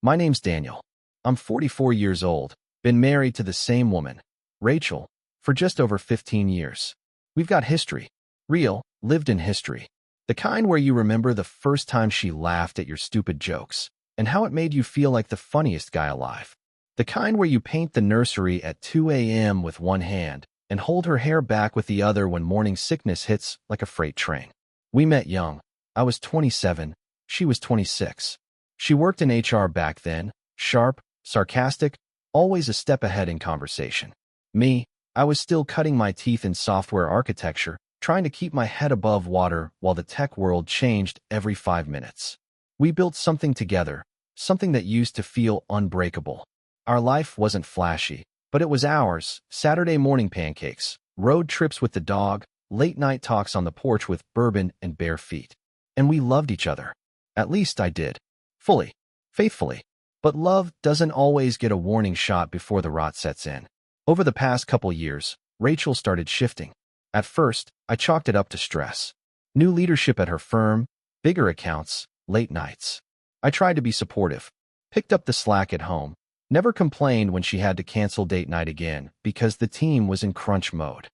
My name's Daniel. I'm 44 years old, been married to the same woman, Rachel, for just over 15 years. We've got history. Real, lived-in history. The kind where you remember the first time she laughed at your stupid jokes, and how it made you feel like the funniest guy alive. The kind where you paint the nursery at 2 a.m. with one hand, and hold her hair back with the other when morning sickness hits like a freight train. We met young. I was 27, she was 26. She worked in HR back then, sharp, sarcastic, always a step ahead in conversation. Me, I was still cutting my teeth in software architecture, trying to keep my head above water while the tech world changed every 5 minutes. We built something together, something that used to feel unbreakable. Our life wasn't flashy, but it was ours. Saturday morning pancakes, road trips with the dog, late-night talks on the porch with bourbon and bare feet. And we loved each other. At least I did. Fully. Faithfully. But love doesn't always get a warning shot before the rot sets in. Over the past couple years, Rachel started shifting. At first, I chalked it up to stress. New leadership at her firm, bigger accounts, late nights. I tried to be supportive. Picked up the slack at home. Never complained when she had to cancel date night again because the team was in crunch mode.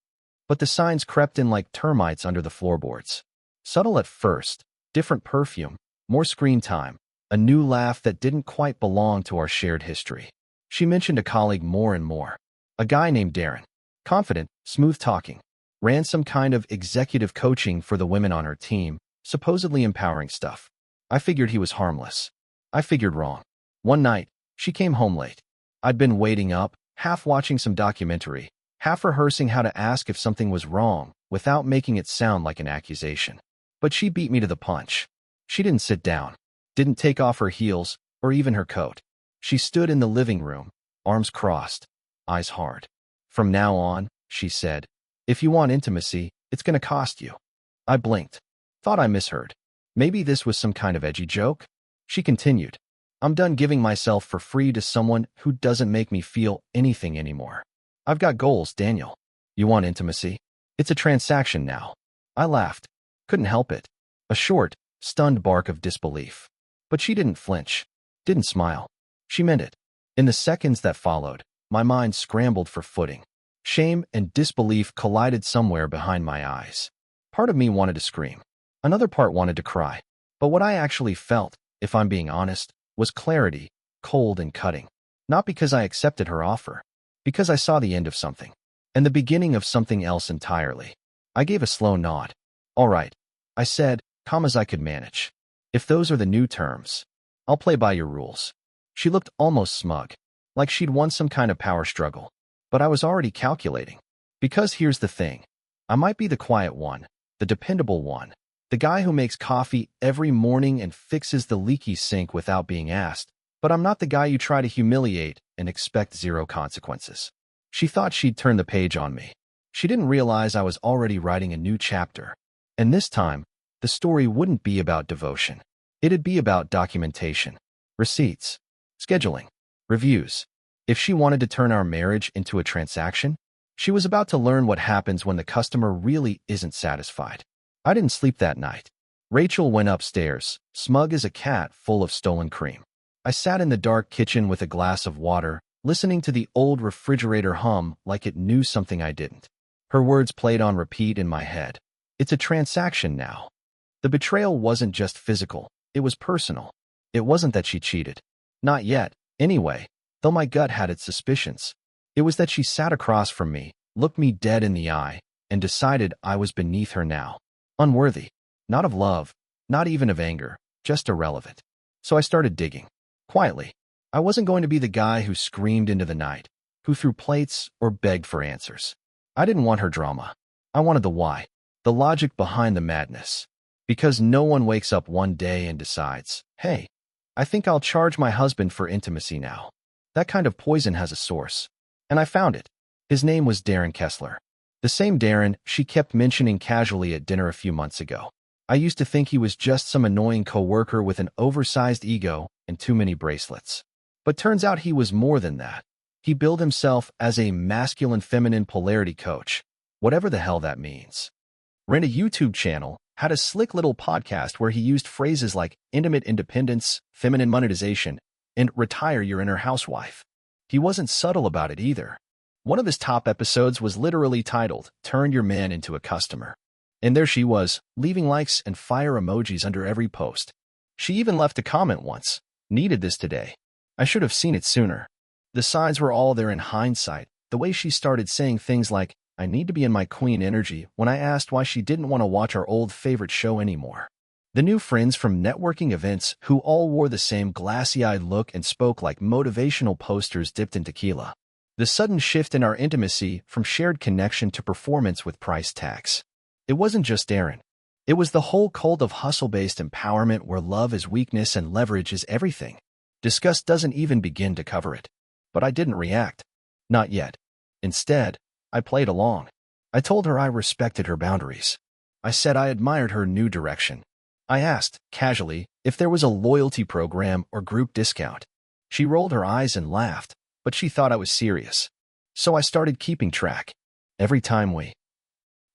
But the signs crept in like termites under the floorboards. Subtle at first, different perfume, more screen time, a new laugh that didn't quite belong to our shared history. She mentioned a colleague more and more. A guy named Darren. Confident, smooth-talking. Ran some kind of executive coaching for the women on her team, supposedly empowering stuff. I figured he was harmless. I figured wrong. One night, she came home late. I'd been waiting up, half watching some documentary, half rehearsing how to ask if something was wrong, without making it sound like an accusation. But she beat me to the punch. She didn't sit down, didn't take off her heels, or even her coat. She stood in the living room, arms crossed, eyes hard. From now on, she said, if you want intimacy, it's gonna cost you. I blinked. Thought I misheard. Maybe this was some kind of edgy joke? She continued, I'm done giving myself for free to someone who doesn't make me feel anything anymore. I've got goals, Daniel. You want intimacy? It's a transaction now. I laughed. Couldn't help it. A short, stunned bark of disbelief. But she didn't flinch. Didn't smile. She meant it. In the seconds that followed, my mind scrambled for footing. Shame and disbelief collided somewhere behind my eyes. Part of me wanted to scream. Another part wanted to cry. But what I actually felt, if I'm being honest, was clarity, cold and cutting. Not because I accepted her offer. Because I saw the end of something. And the beginning of something else entirely. I gave a slow nod. All right, I said, calm as I could manage. If those are the new terms, I'll play by your rules. She looked almost smug, like she'd won some kind of power struggle. But I was already calculating. Because here's the thing. I might be the quiet one, the dependable one, the guy who makes coffee every morning and fixes the leaky sink without being asked, but I'm not the guy you try to humiliate and expect zero consequences. She thought she'd turn the page on me. She didn't realize I was already writing a new chapter. And this time, the story wouldn't be about devotion. It'd be about documentation, receipts, scheduling, reviews. If she wanted to turn our marriage into a transaction, she was about to learn what happens when the customer really isn't satisfied. I didn't sleep that night. Rachel went upstairs, smug as a cat full of stolen cream. I sat in the dark kitchen with a glass of water, listening to the old refrigerator hum like it knew something I didn't. Her words played on repeat in my head. It's a transaction now. The betrayal wasn't just physical, it was personal. It wasn't that she cheated. Not yet, anyway, though my gut had its suspicions. It was that she sat across from me, looked me dead in the eye, and decided I was beneath her now. Unworthy. Not of love, not even of anger, just irrelevant. So I started digging. Quietly. I wasn't going to be the guy who screamed into the night, who threw plates or begged for answers. I didn't want her drama. I wanted the why, the logic behind the madness. Because no one wakes up one day and decides, hey, I think I'll charge my husband for intimacy now. That kind of poison has a source. And I found it. His name was Darren Kessler. The same Darren she kept mentioning casually at dinner a few months ago. I used to think he was just some annoying coworker with an oversized ego and too many bracelets. But turns out he was more than that. He billed himself as a masculine-feminine polarity coach, whatever the hell that means. Ran a YouTube channel, had a slick little podcast where he used phrases like intimate independence, feminine monetization, and retire your inner housewife. He wasn't subtle about it either. One of his top episodes was literally titled, "Turn Your Man into a Customer." And there she was, leaving likes and fire emojis under every post. She even left a comment once, "Needed this today. I should have seen it sooner." The signs were all there in hindsight, the way she started saying things like, "I need to be in my queen energy," when I asked why she didn't want to watch our old favorite show anymore. The new friends from networking events who all wore the same glassy-eyed look and spoke like motivational posters dipped in tequila. The sudden shift in our intimacy from shared connection to performance with price tags. It wasn't just Darren. It was the whole cult of hustle-based empowerment where love is weakness and leverage is everything. Disgust doesn't even begin to cover it. But I didn't react. Not yet. Instead, I played along. I told her I respected her boundaries. I said I admired her new direction. I asked, casually, if there was a loyalty program or group discount. She rolled her eyes and laughed, but she thought I was serious. So I started keeping track. Every time we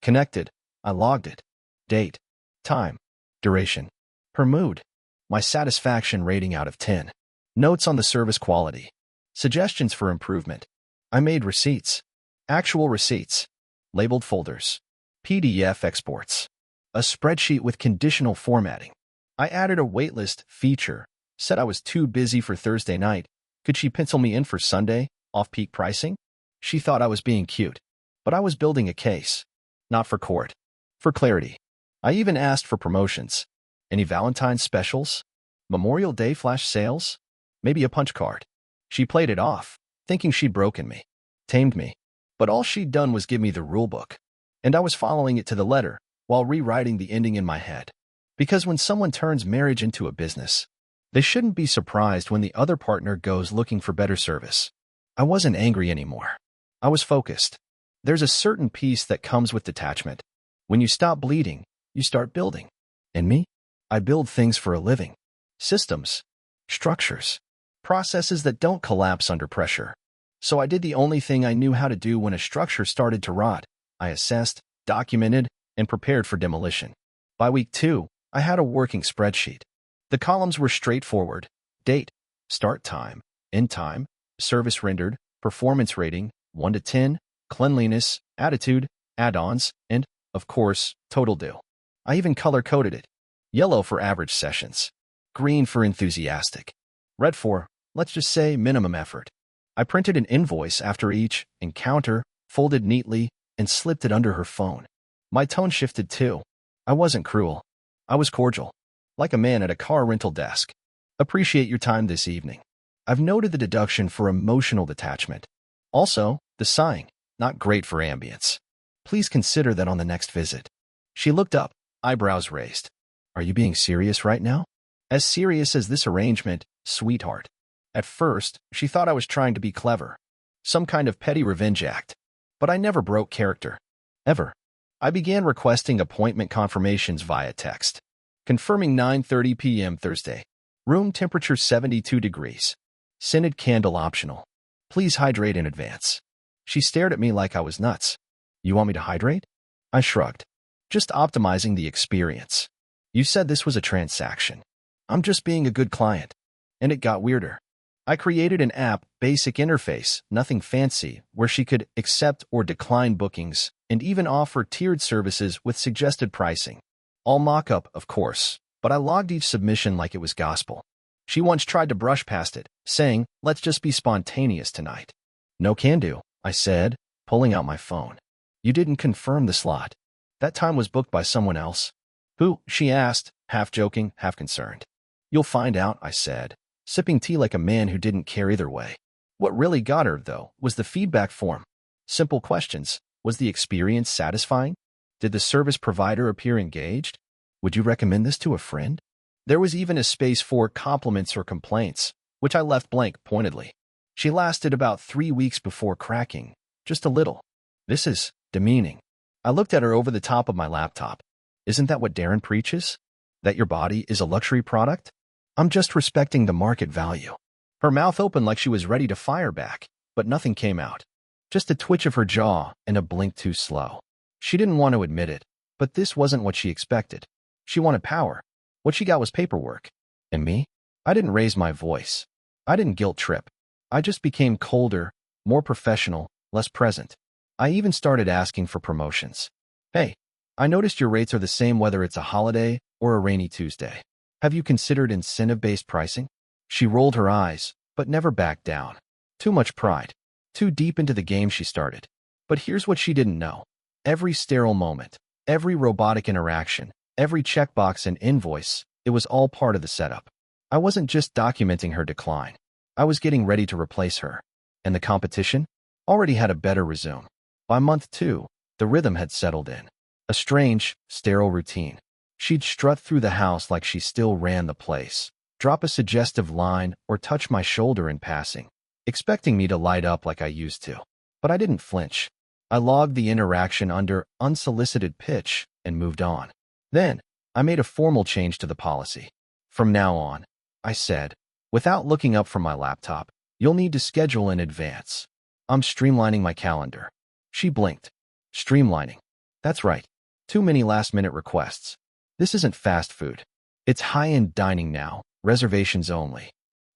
connected, I logged it. Date, time, duration, her mood, my satisfaction rating out of 10. Notes on the service quality. Suggestions for improvement. I made receipts. Actual receipts. Labeled folders. PDF exports. A spreadsheet with conditional formatting. I added a waitlist feature. Said I was too busy for Thursday night. Could she pencil me in for Sunday, off-peak pricing? She thought I was being cute. But I was building a case. Not for court. For clarity. I even asked for promotions. Any Valentine's specials? Memorial Day flash sales? Maybe a punch card. She played it off, thinking she'd broken me, tamed me. But all she'd done was give me the rulebook. And I was following it to the letter, while rewriting the ending in my head. Because when someone turns marriage into a business, they shouldn't be surprised when the other partner goes looking for better service. I wasn't angry anymore. I was focused. There's a certain peace that comes with detachment. When you stop bleeding, you start building. And me? I build things for a living. Systems. Structures. Processes that don't collapse under pressure. So I did the only thing I knew how to do when a structure started to rot. I assessed, documented, and prepared for demolition. By week 2, I had a working spreadsheet. The columns were straightforward. Date, start time, end time, service rendered, performance rating, 1 to 10, cleanliness, attitude, add-ons, and, of course, total due. I even color-coded it. Yellow for average sessions. Green for enthusiastic. Red for, let's just say, minimum effort. I printed an invoice after each encounter, folded neatly, and slipped it under her phone. My tone shifted too. I wasn't cruel. I was cordial. Like a man at a car rental desk. Appreciate your time this evening. I've noted the deduction for emotional detachment. Also, the sighing, not great for ambience. Please consider that on the next visit. She looked up, eyebrows raised. Are you being serious right now? As serious as this arrangement, sweetheart. At first, she thought I was trying to be clever. Some kind of petty revenge act. But I never broke character. Ever. I began requesting appointment confirmations via text. Confirming 9:30 p.m. Thursday. Room temperature 72 degrees. Scented candle optional. Please hydrate in advance. She stared at me like I was nuts. You want me to hydrate? I shrugged. Just optimizing the experience. You said this was a transaction. I'm just being a good client. And it got weirder. I created an app, basic interface, nothing fancy, where she could accept or decline bookings and even offer tiered services with suggested pricing. All mock-up, of course, but I logged each submission like it was gospel. She once tried to brush past it, saying, "Let's just be spontaneous tonight." No can do, I said, pulling out my phone. You didn't confirm the slot. That time was booked by someone else. Who? She asked, half joking, half concerned. You'll find out, I said, sipping tea like a man who didn't care either way. What really got her, though, was the feedback form. Simple questions. Was the experience satisfying? Did the service provider appear engaged? Would you recommend this to a friend? There was even a space for compliments or complaints, which I left blank pointedly. She lasted about 3 weeks before cracking, just a little. This is demeaning. I looked at her over the top of my laptop. Isn't that what Darren preaches? That your body is a luxury product? I'm just respecting the market value. Her mouth opened like she was ready to fire back, but nothing came out. Just a twitch of her jaw and a blink too slow. She didn't want to admit it, but this wasn't what she expected. She wanted power. What she got was paperwork. And me? I didn't raise my voice. I didn't guilt trip. I just became colder, more professional, less present. I even started asking for promotions. Hey, I noticed your rates are the same whether it's a holiday or a rainy Tuesday. Have you considered incentive-based pricing? She rolled her eyes, but never backed down. Too much pride. Too deep into the game she started. But here's what she didn't know. Every sterile moment, every robotic interaction, every checkbox and invoice, it was all part of the setup. I wasn't just documenting her decline. I was getting ready to replace her. And the competition already had a better resume. By month 2, the rhythm had settled in. A strange, sterile routine. She'd strut through the house like she still ran the place, drop a suggestive line or touch my shoulder in passing, expecting me to light up like I used to. But I didn't flinch. I logged the interaction under unsolicited pitch and moved on. Then, I made a formal change to the policy. From now on, I said, without looking up from my laptop, you'll need to schedule in advance. I'm streamlining my calendar. She blinked. Streamlining. That's right. Too many last-minute requests. This isn't fast food. It's high-end dining now, reservations only.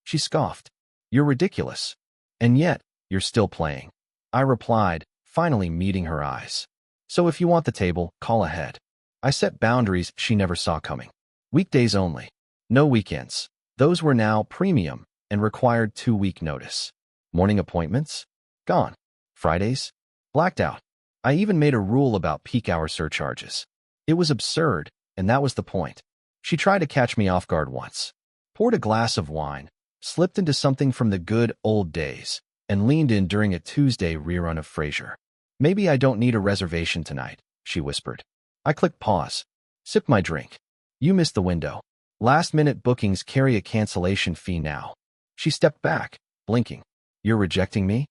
She scoffed. You're ridiculous. And yet, you're still playing. I replied, finally meeting her eyes. So if you want the table, call ahead. I set boundaries she never saw coming. Weekdays only. No weekends. Those were now premium and required 2-week notice. Morning appointments? Gone. Fridays? Blacked out. I even made a rule about peak hour surcharges. It was absurd, and that was the point. She tried to catch me off guard once. Poured a glass of wine, slipped into something from the good old days, and leaned in during a Tuesday rerun of Frasier. Maybe I don't need a reservation tonight, she whispered. I clicked pause. Sipped my drink. You missed the window. Last-minute bookings carry a cancellation fee now. She stepped back, blinking. You're rejecting me?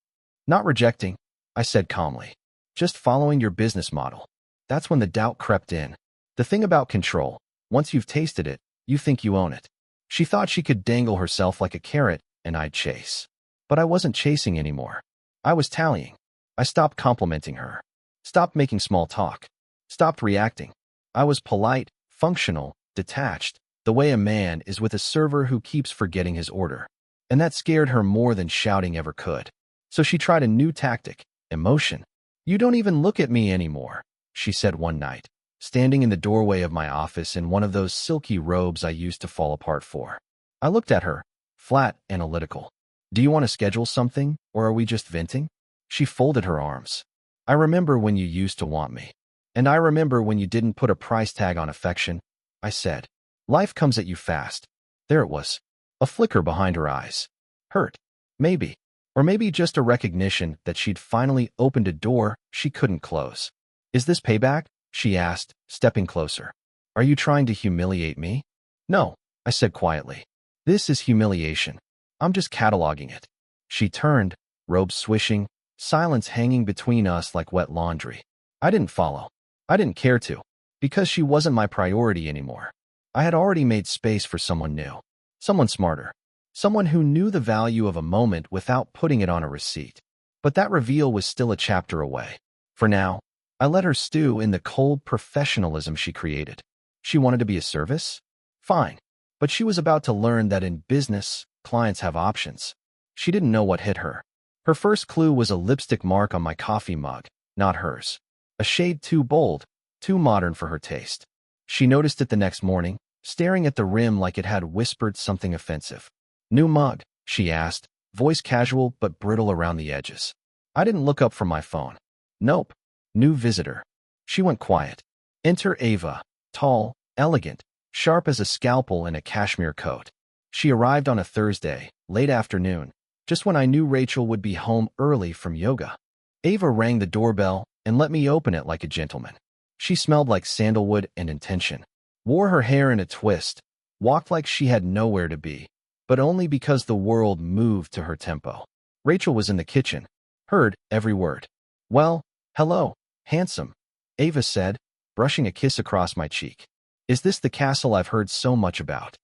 Not rejecting, I said calmly. Just following your business model. That's when the doubt crept in. The thing about control, once you've tasted it, you think you own it. She thought she could dangle herself like a carrot, and I'd chase. But I wasn't chasing anymore. I was tallying. I stopped complimenting her. Stopped making small talk. Stopped reacting. I was polite, functional, detached, the way a man is with a server who keeps forgetting his order. And that scared her more than shouting ever could. So she tried a new tactic, emotion. You don't even look at me anymore, she said one night, standing in the doorway of my office in one of those silky robes I used to fall apart for. I looked at her, flat, analytical. Do you want to schedule something, or are we just venting? She folded her arms. I remember when you used to want me. And I remember when you didn't put a price tag on affection, I said. Life comes at you fast. There it was. A flicker behind her eyes. Hurt. Maybe. Or maybe just a recognition that she'd finally opened a door she couldn't close. Is this payback? She asked, stepping closer. Are you trying to humiliate me? No, I said quietly. This is humiliation. I'm just cataloging it. She turned, robes swishing, silence hanging between us like wet laundry. I didn't follow. I didn't care to, because she wasn't my priority anymore. I had already made space for someone new, someone smarter, someone who knew the value of a moment without putting it on a receipt. But that reveal was still a chapter away. For now, I let her stew in the cold professionalism she created. She wanted to be a service? Fine. But she was about to learn that in business, clients have options. She didn't know what hit her. Her first clue was a lipstick mark on my coffee mug, not hers. A shade too bold, too modern for her taste. She noticed it the next morning, staring at the rim like it had whispered something offensive. New mug, she asked, voice casual but brittle around the edges. I didn't look up from my phone. Nope. New visitor. She went quiet. Enter Ava, tall, elegant, sharp as a scalpel in a cashmere coat. She arrived on a Thursday, late afternoon, just when I knew Rachel would be home early from yoga. Ava rang the doorbell and let me open it like a gentleman. She smelled like sandalwood and intention, wore her hair in a twist, walked like she had nowhere to be, but only because the world moved to her tempo. Rachel was in the kitchen, heard every word. Well, hello, handsome, Ava said, brushing a kiss across my cheek. Is this the castle I've heard so much about?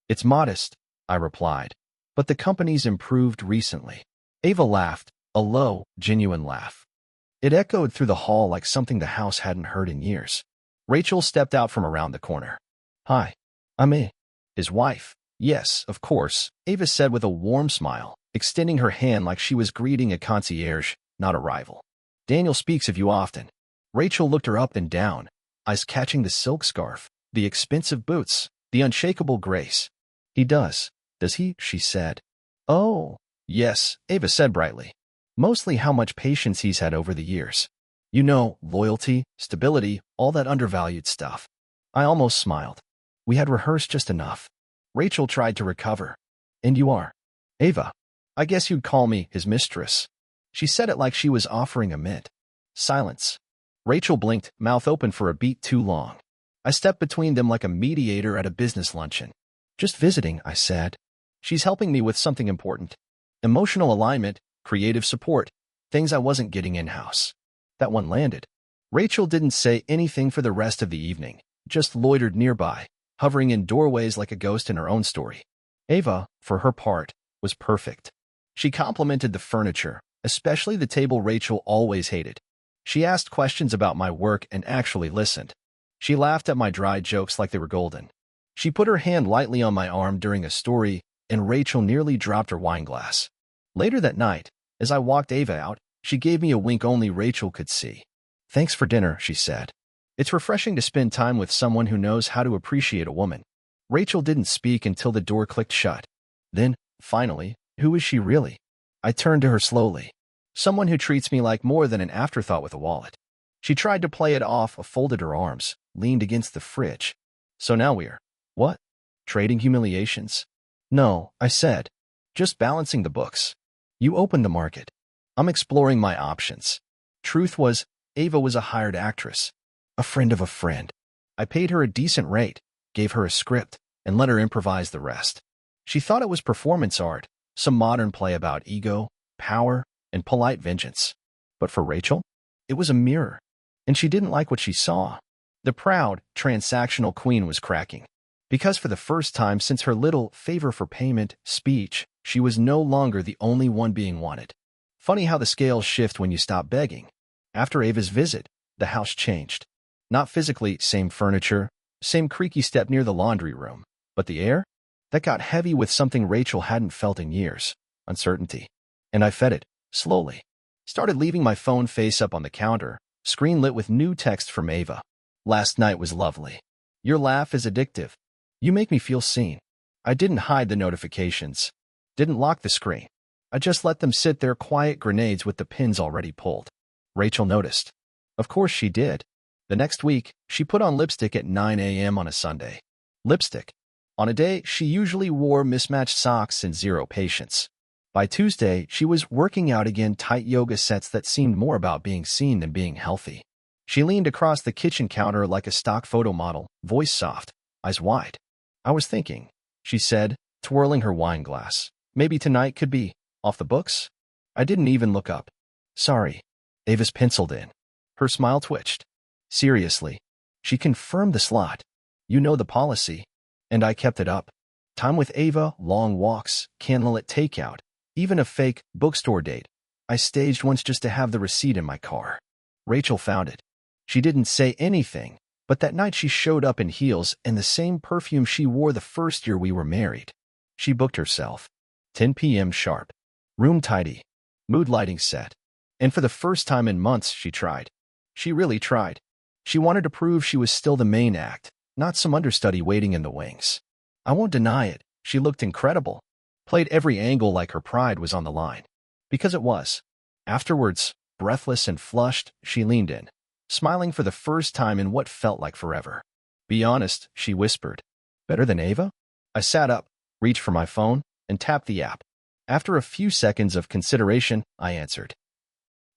It's modest, I replied, but the company's improved recently. Ava laughed, a low, genuine laugh. It echoed through the hall like something the house hadn't heard in years. Rachel stepped out from around the corner. Hi, I'm his wife. Yes, of course, Ava said with a warm smile, extending her hand like she was greeting a concierge, not a rival. Daniel speaks of you often. Rachel looked her up and down, eyes catching the silk scarf, the expensive boots, the unshakable grace. He does he? She said. Oh, yes, Ava said brightly. Mostly how much patience he's had over the years. You know, loyalty, stability, all that undervalued stuff. I almost smiled. We had rehearsed just enough. Rachel tried to recover. And you are? Ava. I guess you'd call me his mistress. She said it like she was offering a mint. Silence. Rachel blinked, mouth open for a beat too long. I stepped between them like a mediator at a business luncheon. Just visiting, I said. She's helping me with something important. Emotional alignment, creative support, things I wasn't getting in-house. That one landed. Rachel didn't say anything for the rest of the evening, just loitered nearby, hovering in doorways like a ghost in her own story. Ava, for her part, was perfect. She complimented the furniture, especially the table Rachel always hated. She asked questions about my work and actually listened. She laughed at my dry jokes like they were golden. She put her hand lightly on my arm during a story, and Rachel nearly dropped her wine glass. Later that night, as I walked Ava out, she gave me a wink only Rachel could see. Thanks for dinner, she said. It's refreshing to spend time with someone who knows how to appreciate a woman. Rachel didn't speak until the door clicked shut. Then, finally, who is she really? I turned to her slowly. Someone who treats me like more than an afterthought with a wallet. She tried to play it off, folded her arms, leaned against the fridge. So now we're, what? Trading humiliations? No, I said. Just balancing the books. You opened the market. I'm exploring my options. Truth was, Ava was a hired actress. A friend of a friend. I paid her a decent rate, gave her a script, and let her improvise the rest. She thought it was performance art, some modern play about ego, power, and polite vengeance. But for Rachel, it was a mirror. And she didn't like what she saw. The proud, transactional queen was cracking. Because for the first time since her little favor for payment speech, she was no longer the only one being wanted. Funny how the scales shift when you stop begging. After Ava's visit, the house changed. Not physically, same furniture, same creaky step near the laundry room, but the air? That got heavy with something Rachel hadn't felt in years, uncertainty. And I fed it, slowly. Started leaving my phone face up on the counter, screen lit with new text from Ava. Last night was lovely. Your laugh is addictive. You make me feel seen. I didn't hide the notifications. Didn't lock the screen. I just let them sit there quiet grenades with the pins already pulled. Rachel noticed. Of course she did. The next week, she put on lipstick at 9 a.m. on a Sunday. Lipstick. On a day, she usually wore mismatched socks and zero patience. By Tuesday, she was working out again, tight yoga sets that seemed more about being seen than being healthy. She leaned across the kitchen counter like a stock photo model, voice soft, eyes wide. I was thinking, she said, twirling her wine glass. Maybe tonight could be off the books? I didn't even look up. Sorry. Ava's penciled in. Her smile twitched. Seriously. She confirmed the slot. You know the policy. And I kept it up. Time with Ava, long walks, candlelit takeout, even a fake bookstore date. I staged once just to have the receipt in my car. Rachel found it. She didn't say anything, but that night she showed up in heels and the same perfume she wore the first year we were married. She booked herself. 10 p.m. sharp. Room tidy. Mood lighting set. And for the first time in months, she tried. She really tried. She wanted to prove she was still the main act, not some understudy waiting in the wings. I won't deny it. She looked incredible. Played every angle like her pride was on the line. Because it was. Afterwards, breathless and flushed, she leaned in, smiling for the first time in what felt like forever. Be honest, she whispered. Better than Ava? I sat up, reached for my phone, and tapped the app. After a few seconds of consideration, I answered.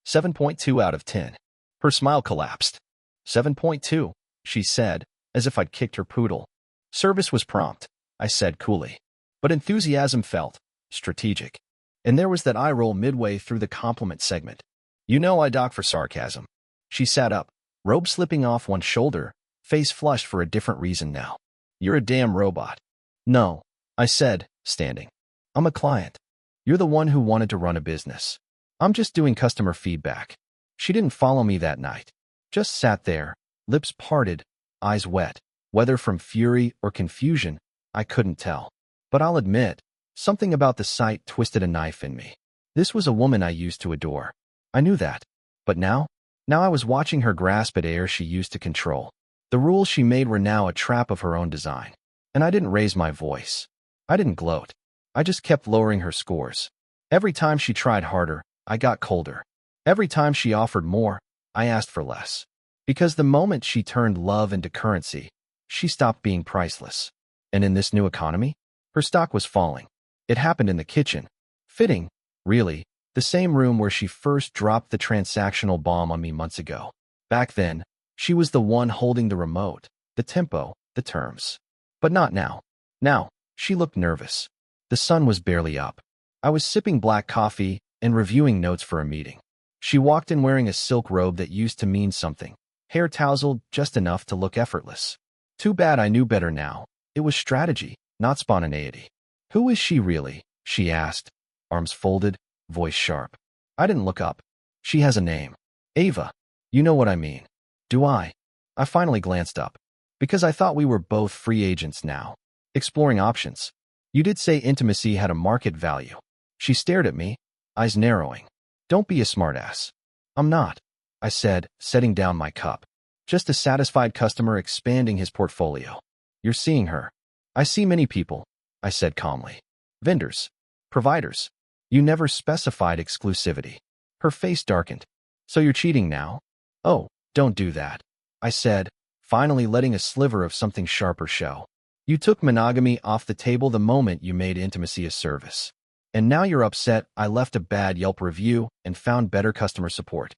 7.2 out of 10. Her smile collapsed. 7.2, she said, as if I'd kicked her poodle. Service was prompt, I said coolly. But enthusiasm felt strategic. And there was that eye roll midway through the compliment segment. You know I dock for sarcasm. She sat up, robe slipping off one shoulder, face flushed for a different reason now. You're a damn robot. No, I said, standing. I'm a client. You're the one who wanted to run a business. I'm just doing customer feedback. She didn't follow me that night. Just sat there, lips parted, eyes wet. Whether from fury or confusion, I couldn't tell. But I'll admit, something about the sight twisted a knife in me. This was a woman I used to adore. I knew that. But now I was watching her grasp at air she used to control. The rules she made were now a trap of her own design. And I didn't raise my voice. I didn't gloat. I just kept lowering her scores. Every time she tried harder, I got colder. Every time she offered more, I asked for less. Because the moment she turned love into currency, she stopped being priceless. And in this new economy, her stock was falling. It happened in the kitchen. Fitting, really, the same room where she first dropped the transactional bomb on me months ago. Back then, she was the one holding the remote, the tempo, the terms. But not now. Now, she looked nervous. The sun was barely up. I was sipping black coffee and reviewing notes for a meeting. She walked in wearing a silk robe that used to mean something, hair tousled just enough to look effortless. Too bad I knew better now. It was strategy, not spontaneity. Who is she really? She asked, arms folded, voice sharp. I didn't look up. She has a name. Ava. You know what I mean. Do I? I finally glanced up. Because I thought we were both free agents now, exploring options. You did say intimacy had a market value. She stared at me, eyes narrowing. Don't be a smartass. I'm not, I said, setting down my cup. Just a satisfied customer expanding his portfolio. You're seeing her. I see many people, I said calmly. Vendors. Providers. You never specified exclusivity. Her face darkened. So you're cheating now? Oh, don't do that, I said, finally letting a sliver of something sharper show. You took monogamy off the table the moment you made intimacy a service. And now you're upset I left a bad Yelp review and found better customer support.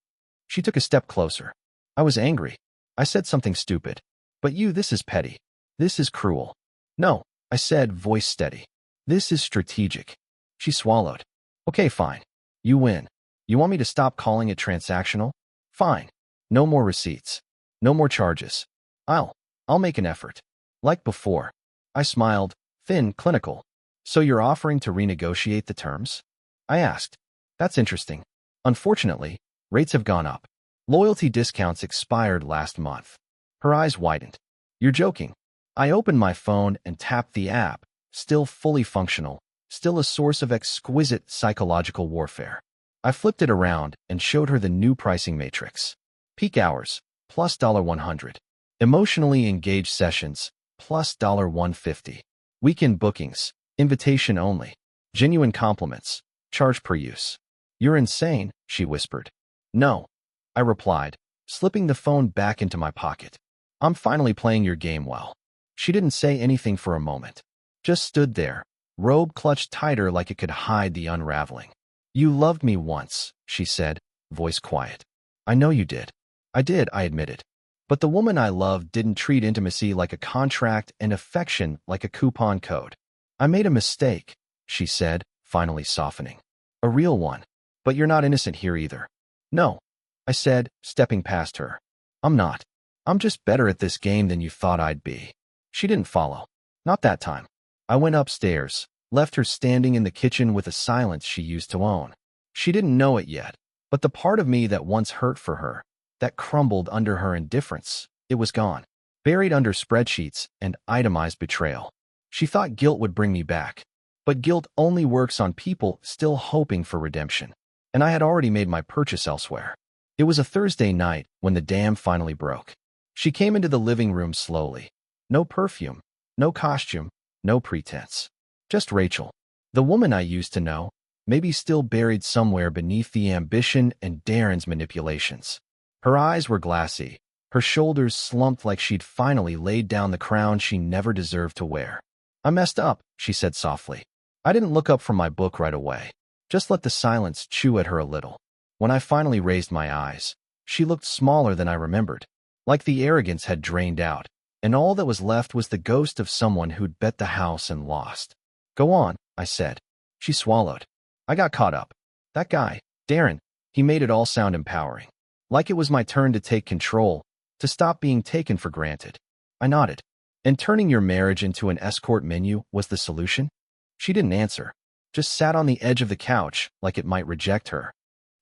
She took a step closer. I was angry. I said something stupid. But this is petty. This is cruel. No, I said, voice steady. This is strategic. She swallowed. Okay, fine. You win. You want me to stop calling it transactional? Fine. No more receipts. No more charges. I'll make an effort. Like before. I smiled, thin, clinical. So you're offering to renegotiate the terms? I asked. That's interesting. Unfortunately, rates have gone up. Loyalty discounts expired last month. Her eyes widened. You're joking. I opened my phone and tapped the app, still fully functional, still a source of exquisite psychological warfare. I flipped it around and showed her the new pricing matrix. Peak hours, plus $100. Emotionally engaged sessions, plus $150. Weekend bookings, invitation only. Genuine compliments, charge per use. You're insane, she whispered. No, I replied, slipping the phone back into my pocket. I'm finally playing your game well. She didn't say anything for a moment. Just stood there, robe clutched tighter like it could hide the unraveling. You loved me once, she said, voice quiet. I know you did. I did, I admitted. But the woman I loved didn't treat intimacy like a contract and affection like a coupon code. I made a mistake, she said, finally softening. A real one. But you're not innocent here either. No, I said, stepping past her. I'm not. I'm just better at this game than you thought I'd be. She didn't follow. Not that time. I went upstairs, left her standing in the kitchen with a silence she used to own. She didn't know it yet, but the part of me that once hurt for her, that crumbled under her indifference, it was gone, buried under spreadsheets and itemized betrayal. She thought guilt would bring me back, but guilt only works on people still hoping for redemption, and I had already made my purchase elsewhere. It was a Thursday night when the dam finally broke. She came into the living room slowly. No perfume, no costume, no pretense. Just Rachel, the woman I used to know, maybe still buried somewhere beneath the ambition and Darren's manipulations. Her eyes were glassy, her shoulders slumped like she'd finally laid down the crown she never deserved to wear. I messed up, she said softly. I didn't look up from my book right away. Just let the silence chew at her a little. When I finally raised my eyes, she looked smaller than I remembered, like the arrogance had drained out, and all that was left was the ghost of someone who'd bet the house and lost. Go on, I said. She swallowed. I got caught up. That guy, Darren, he made it all sound empowering. Like it was my turn to take control, to stop being taken for granted. I nodded. And turning your marriage into an escort menu was the solution? She didn't answer, just sat on the edge of the couch like it might reject her.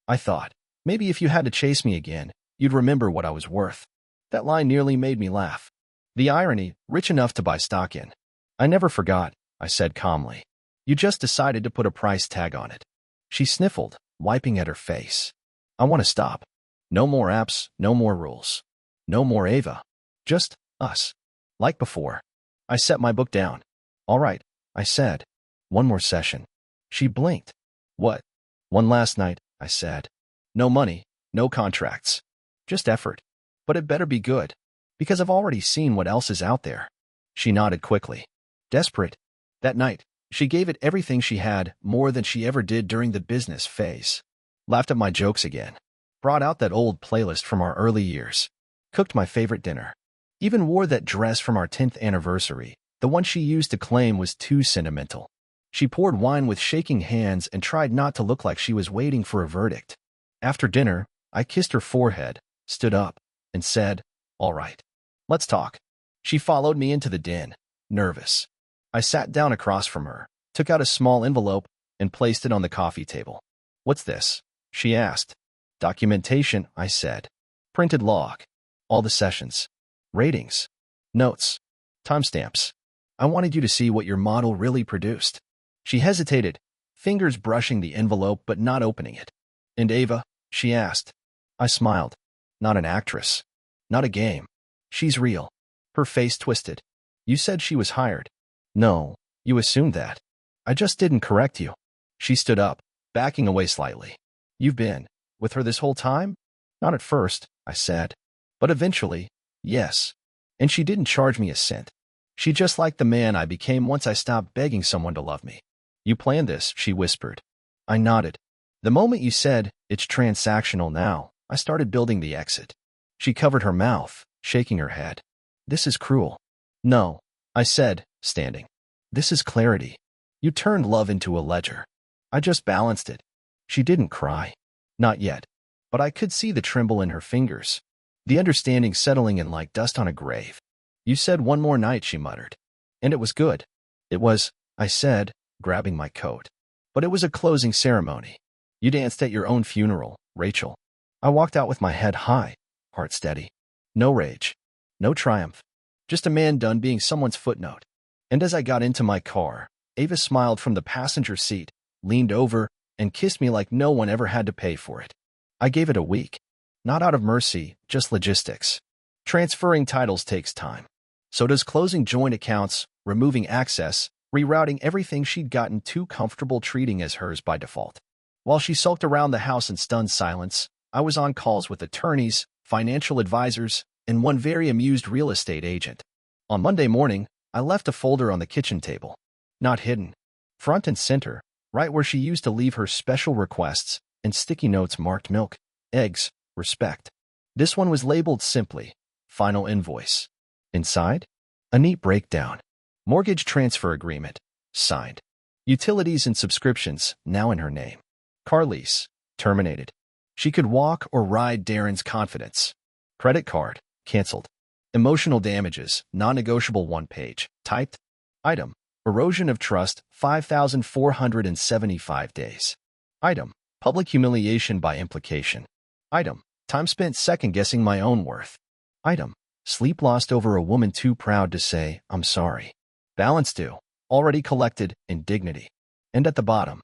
I thought, maybe if you had to chase me again, you'd remember what I was worth. That line nearly made me laugh. The irony, rich enough to buy stock in. I never forgot, I said calmly. You just decided to put a price tag on it. She sniffled, wiping at her face. I want to stop. No more apps, no more rules. No more Ava. Just us. Like before. I set my book down. All right, I said. One more session. She blinked. What? One last night, I said. No money, no contracts. Just effort. But it better be good. Because I've already seen what else is out there. She nodded quickly. Desperate. That night, she gave it everything she had, more than she ever did during the business phase. Laughed at my jokes again. Brought out that old playlist from our early years. Cooked my favorite dinner. Even wore that dress from our 10th anniversary, the one she used to claim was too sentimental. She poured wine with shaking hands and tried not to look like she was waiting for a verdict. After dinner, I kissed her forehead, stood up, and said, All right. Let's talk. She followed me into the den, nervous. I sat down across from her, took out a small envelope, and placed it on the coffee table. What's this? She asked. Documentation, I said. Printed log. All the sessions. Ratings. Notes. Timestamps. I wanted you to see what your model really produced. She hesitated, fingers brushing the envelope but not opening it. And Ava? She asked. I smiled. Not an actress. Not a game. She's real. Her face twisted. You said she was hired. No, you assumed that. I just didn't correct you. She stood up, backing away slightly. You've been with her this whole time? Not at first, I said. But eventually, yes. And she didn't charge me a cent. She just liked the man I became once I stopped begging someone to love me. You planned this, she whispered. I nodded. The moment you said, it's transactional now, I started building the exit. She covered her mouth, shaking her head. This is cruel. No, I said, standing. This is clarity. You turned love into a ledger. I just balanced it. She didn't cry. Not yet. But I could see the tremble in her fingers. The understanding settling in like dust on a grave. You said one more night, she muttered. And it was good. It was, I said, grabbing my coat. But it was a closing ceremony. You danced at your own funeral, Rachel. I walked out with my head high, heart steady. No rage. No triumph. Just a man done being someone's footnote. And as I got into my car, Ava smiled from the passenger seat, leaned over, and kissed me like no one ever had to pay for it. I gave it a week. Not out of mercy, just logistics. Transferring titles takes time. So does closing joint accounts, removing access, rerouting everything she'd gotten too comfortable treating as hers by default. While she sulked around the house in stunned silence, I was on calls with attorneys, financial advisors, and one very amused real estate agent. On Monday morning, I left a folder on the kitchen table. Not hidden. Front and center, right where she used to leave her special requests, and sticky notes marked milk, eggs, respect. This one was labeled simply, Final Invoice. Inside, a neat breakdown. Mortgage transfer agreement, signed. Utilities and subscriptions, now in her name. Car lease, terminated. She could walk or ride Darren's confidence. Credit card, canceled. Emotional damages, non-negotiable 1 page, typed. Item, erosion of trust, 5,475 days. Item, public humiliation by implication. Item, time spent second-guessing my own worth. Item, sleep lost over a woman too proud to say, I'm sorry. Balance due, already collected, in dignity. And at the bottom,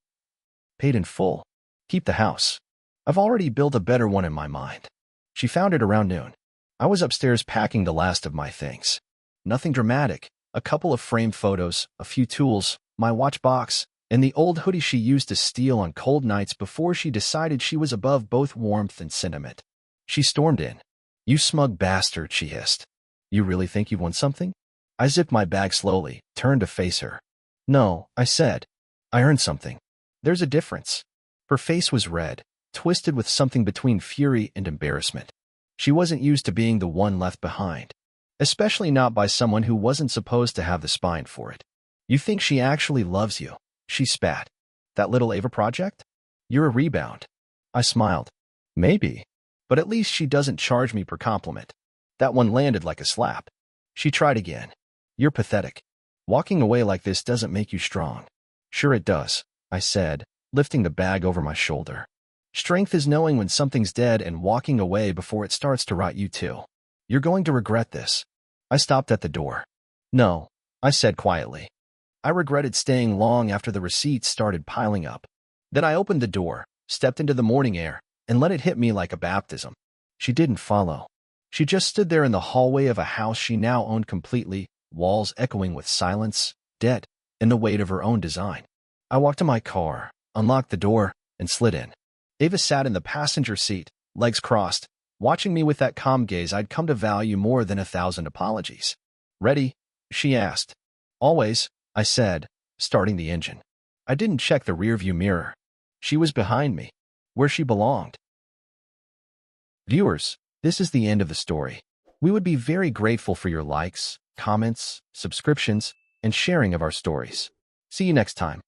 paid in full. Keep the house. I've already built a better one in my mind. She found it around noon. I was upstairs packing the last of my things. Nothing dramatic, a couple of framed photos, a few tools, my watch box, and the old hoodie she used to steal on cold nights before she decided she was above both warmth and sentiment. She stormed in. You smug bastard, she hissed. You really think you've won something? I zipped my bag slowly, turned to face her. No, I said. I earned something. There's a difference. Her face was red, twisted with something between fury and embarrassment. She wasn't used to being the one left behind, especially not by someone who wasn't supposed to have the spine for it. You think she actually loves you? She spat. That little Ava project? You're a rebound. I smiled. Maybe. But at least she doesn't charge me per compliment. That one landed like a slap. She tried again. You're pathetic. Walking away like this doesn't make you strong. Sure it does, I said, lifting the bag over my shoulder. Strength is knowing when something's dead and walking away before it starts to rot you too. You're going to regret this. I stopped at the door. No, I said quietly. I regretted staying long after the receipts started piling up. Then I opened the door, stepped into the morning air, and let it hit me like a baptism. She didn't follow. She just stood there in the hallway of a house she now owned completely, walls echoing with silence, dead, and the weight of her own design. I walked to my car, unlocked the door, and slid in. Ava sat in the passenger seat, legs crossed, watching me with that calm gaze I'd come to value more than 1,000 apologies. "Ready?" she asked. "Always," I said, starting the engine. I didn't check the rearview mirror. She was behind me, where she belonged. Viewers, this is the end of the story. We would be very grateful for your likes, comments, subscriptions, and sharing of our stories. See you next time.